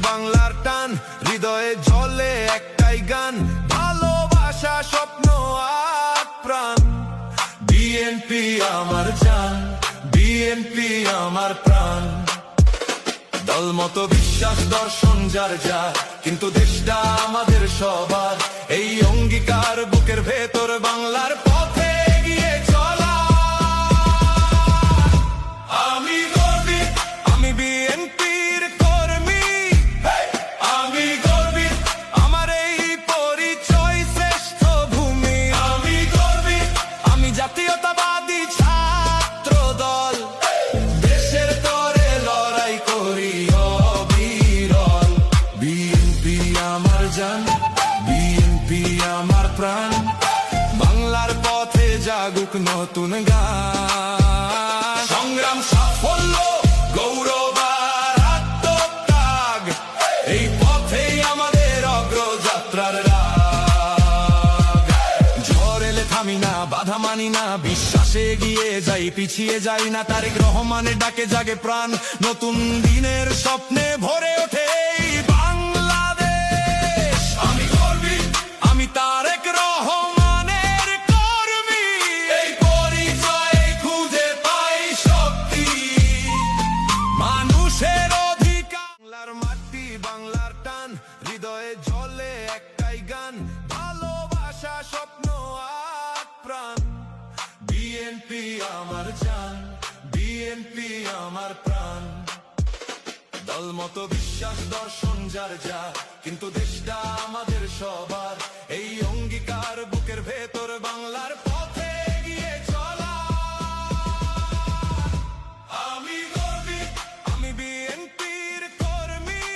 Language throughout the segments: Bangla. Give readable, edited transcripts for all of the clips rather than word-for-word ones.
বাংলার টান, হৃদয়ে জ্বলে একটাই গান, ভালোবাসা স্বপ্ন আর প্রাণ। বিএনপি আমার জান, বিএনপি আমার প্রাণ। দল মত বিশ্বাস দর্শন যার যার, কিন্তু দেশটা আমাদের সবার। এই অঙ্গীকার বুকের ভেতর, বাংলার পথে এগিয়ে চলা। আমি গর্বিত, আমি বিএনপির কর্মী। আমি গর্বিত, আমার এই পরিচয় শ্রেষ্ঠ ভূমি। আমি গর্বিত, আমি জাতীয়তাবাদী ছাত্র দল, দেশের তরে লড়াই করি অবিরল। বিএনপি আমার জান, বিএনপি আমার প্রাণ। বাংলার পথে জাগুক নতুন গান। সংগ্রাম সাফল্য গৌরব আর আত্মত্যাগ, এই পথেই আমাদের অগ্রযাত্রার রাগ। ঝড় এলে থামি না, বাধা মানি না, বিশ্বাসে এগিয়ে যাই, পিছিয়ে যাই না। তারেক রহমানের ডাকে জাগে প্রাণ, নতুন দিনের স্বপ্নে ভরে ওঠে এই বাংলাদেশ। আমি গর্বিত, আমি তারেক রহমানের কর্মী। এই পরিচয়ে খুঁজে পাই শক্তি, মানুষের অধিকার। বাংলার মাটি, বাংলার টান, হৃদয়ে জ্বলে একটাই গান, ভালোবাসা স্বপ্ন আর প্রাণ। বিএনপি আমার জান, বিএনপি আমার প্রাণ। দল মত বিশ্বাস দর্শন যার যার, কিন্তু দেশটা আমাদের সবার। এই অঙ্গীকার বুকের ভেতর, বাংলার পথে এগিয়ে চলা। আমি গর্বিত, আমি বিএনপির কর্মী।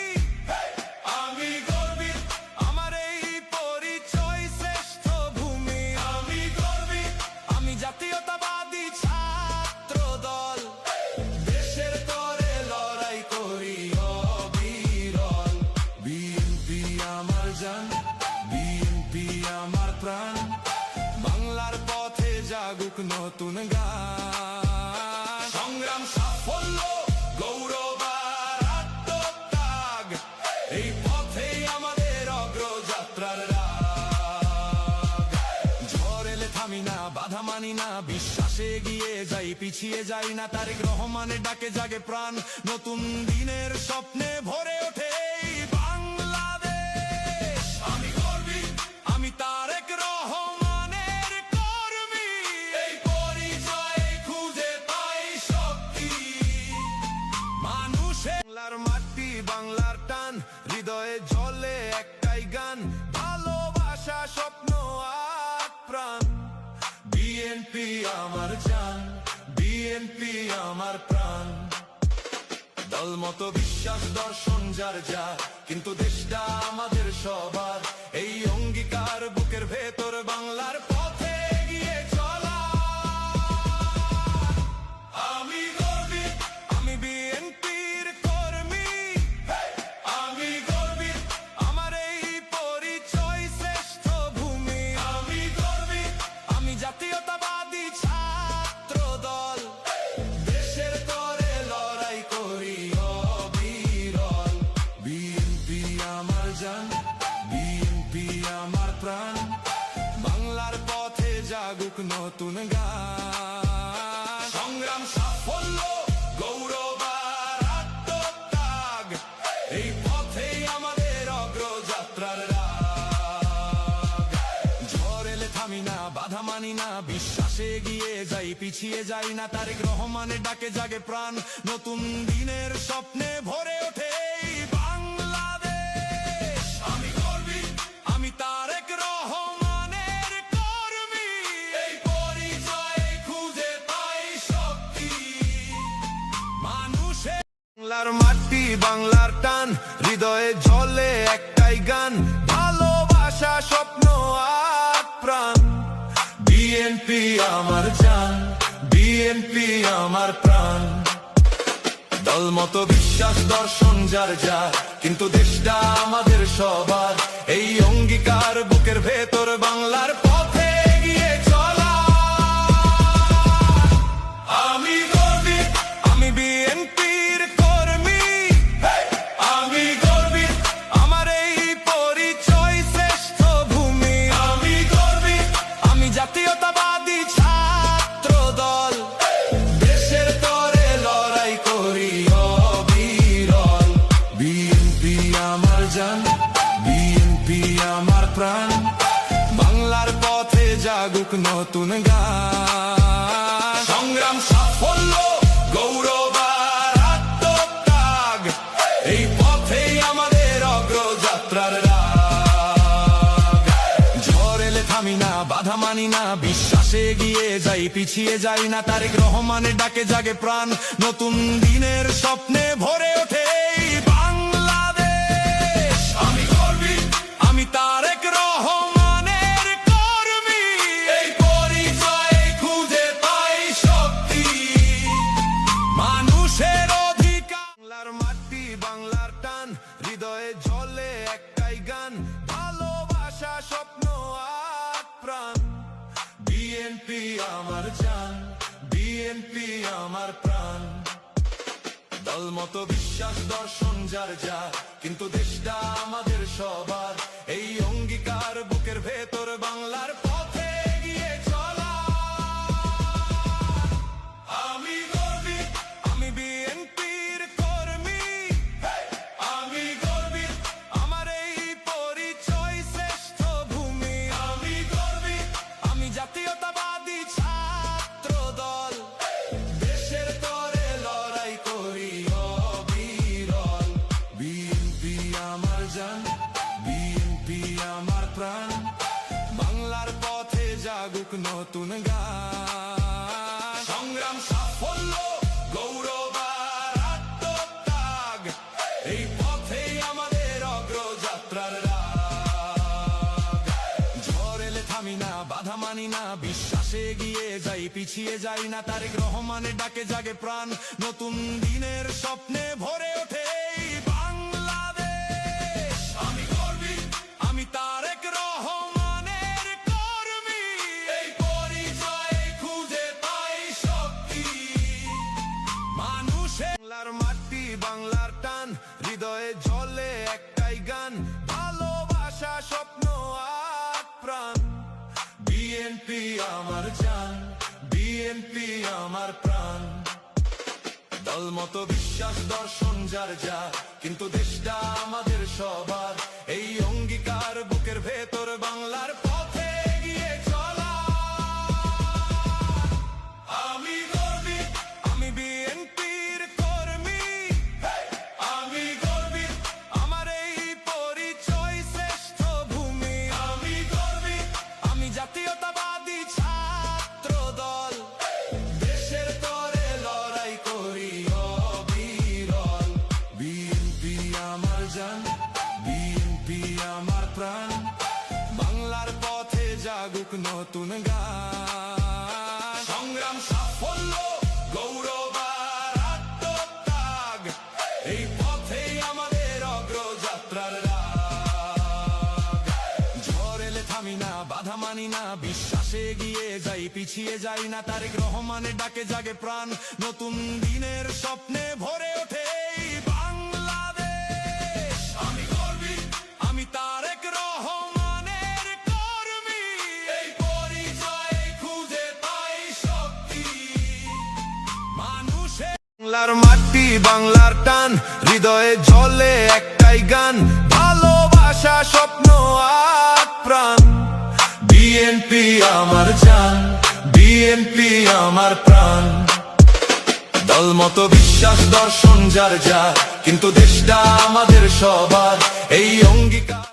আমি গর্বিত, আমার এই পরিচয় শ্রেষ্ঠ ভূমি। আমি গর্বিত, আমি জাতীয়তাবাদী ছাত্র দল, দেশের তরে লড়াই করি অবিরল। বিএনপি আমার জান, বিএনপি আমার প্রাণ। বাংলার পথে জাগুক নতুন গান। সংগ্রাম সাফল্য গৌরব আর আত্মত্যাগ, এই পথেই আমাদের অগ্রযাত্রার রাগ। ঝড় এলে থামি না, বাধা মানি না, বিশ্বাসে এগিয়ে যাই, পিছিয়ে যাই না। তারেক রহমানের ডাকে জাগে প্রাণ, নতুন দিনের স্বপ্নে ভরে ওঠে এই বাংলাদেশ। আমি গর্বিত, আমি তারেক রহমানের কর্মী। এই পরিচয়ে খুঁজে পাই শক্তি, মানুষের। বাংলার মাটি, বাংলার টান, হৃদয়ে জ্বলে একটাই গান, ভালোবাসা স্বপ্ন আর প্রাণ। বিএনপি আমার জান, বিএনপি আমার প্রাণ। দল মত বিশ্বাস দর্শন যার যার, কিন্তু দেশটা আমাদের সবার। এই অঙ্গীকার বুকের ভেতর, বাংলার পথে এগিয়ে চলা। আমি গর্বিত, আমি বিএনপির কর্মী। আমি গর্বিত, আমার এই পরিচয় শ্রেষ্ঠ ভূমি। আমি গর্বিত, আমি জাতীয়তাবাদী ছাত্র দল, দেশের তরে লড়াই করি অবিরল। বিএনপি আমার জান, বিএনপি আমার প্রাণ। বাংলার পথে জাগুক নতুন গান। সংগ্রাম সাফল্য গৌরব আর আত্মত্যাগ, এই পথেই আমাদের অগ্রযাত্রার রাগ। ঝড় এলে থামি না, বাধা মানি না, বিশ্বাসে এগিয়ে যাই, পিছিয়ে যাই না। তারেক রহমানের ডাকে জাগে প্রাণ, নতুন দিনের স্বপ্নে ভরে ওঠে এই বাংলাদেশ। আমি গর্বিত, আমি তারেক রহমানের কর্মী। এই পরিচয়ে খুঁজে পাই শক্তি, মানুষের। বাংলার মাটি, বাংলার টান, হৃদয়ে জ্বলে একটাই গান, ভালোবাসা স্বপ্ন আর প্রাণ। বিএনপি আমার জান, বিএনপি আমার প্রাণ। দল মত বিশ্বাস দর্শন যার যার, কিন্তু দেশটা আমাদের সবার। এই অঙ্গীকার বুকের ভেতর, বাংলার পথে এগিয়ে চলা। আমি গর্বিত, আমি বিএনপির কর্মী। আমি গর্বিত, নতুন গান। সংগ্রাম, সাফল্য, গৌরব আর আত্মত্যাগ, এই পথেই আমাদের অগ্রযাত্রার রাগ। ঝড় এলে থামি না, বাধা মানি না, বিশ্বাসে এগিয়ে যাই, পিছিয়ে যাই না। তারেক রহমানের ডাকে জাগে প্রাণ, নতুন দিনের স্বপ্নে ভরে ওঠে এই বাংলাদেশ। আমি গর্বী, আমি তারেক রহমানের কর্মী, এই পরিচয়ে খুঁজে পাই শক্তি, মানুষের অধিকার। বাংলার মাটি, বাংলার টান, হৃদয়ে জ্বলে একটাই গান, ভালোবাসা, স্বপ্ন আর প্রাণ। বিএনপি আমার জান, বিএনপি আমার প্রাণ। দল মতো বিশ্বাস দর্শন যার যার, কিন্তু দেশটা আমাদের সবার। এই অঙ্গীকার বুকের ভেতর, বাংলার পথে এগিয়ে চলা। আমি গর্বী, আমি বিএনপির কর্মী, আমি গর্বী, আমার এই পরিচয় শ্রেষ্ঠ ভূমি। আমি গর্বী, আমি জাতীয়তাবাদী ছাত্র দল, দেশের তরে লড়াই করি অবিরল। বিএনপি আমার জান, বিএনপি আমার প্রাণ। বাংলার পথে জাগুক নতুন গান। সংগ্রাম, সাফল্য, গৌরব আর আত্মত্যাগ, এই পথেই আমাদের অগ্রযাত্রার রাগ। ঝড় এলে থামি না, বাধা মানি না, বিশ্বাসে এগিয়ে যাই, পিছিয়ে যাই না। তারেক রহমানের ডাকে জাগে প্রাণ, নতুন দিনের স্বপ্নে ভরে ওঠে এই বাংলাদেশ। আমি গর্বী, আমি তারেক রহমানের কর্মী, এই পরিচয়ে খুঁজে পাই শক্তি, মানুষের। বাংলার মাটি, বাংলার টান, হৃদয়ে জ্বলে একটাই গান, ভালোবাসা, স্বপ্ন আর প্রাণ। বিএনপি আমার জান, বিএনপি আমার প্রাণ। দল মতো বিশ্বাস দর্শন যার যার, কিন্তু দেশটা আমাদের সবার। এই অঙ্গীকার বুকের ভেতর, বাংলার পথে এগিয়ে চলা। আমি গর্বী, আমি বিএনপির কর্মী, আমি গর্বী, আমার এই পরিচয় শ্রেষ্ঠ ভূমি। আমি গর্বী, আমি জাতীয়তাবাদী ছাত্র দল, দেশের তরে লড়াই করি অবিরল। বিএনপি আমার জান, বিএনপি আমার প্রাণ। বাংলার পথে জাগুক নতুন গান। সংগ্রাম, সাফল্য, গৌরব আর আত্মত্যাগ, এই পথেই আমাদের অগ্রযাত্রার রাগ। ঝড় এলে থামি না, বাধা মানি না, বিশ্বাসে এগিয়ে যাই, পিছিয়ে যাই না। তারেক রহমানের ডাকে জাগে প্রাণ, নতুন দিনের স্বপ্নে ভরে ওঠে এই বাংলাদেশ। আমি গর্বী, আমি তারেক রহমানের কর্মী, এই পরিচয়ে খুঁজে পাই শক্তি, মানুষের। বাংলার মাটি, বাংলার টান, হৃদয়ে জ্বলে একটাই গান, ভালোবাসা, স্বপ্ন আর প্রাণ। বিএনপি আমার জান, বিএনপি আমার প্রাণ। দল মতো বিশ্বাস দর্শন যার যার, কিন্তু দেশটা আমাদের সবার। এই অঙ্গীকার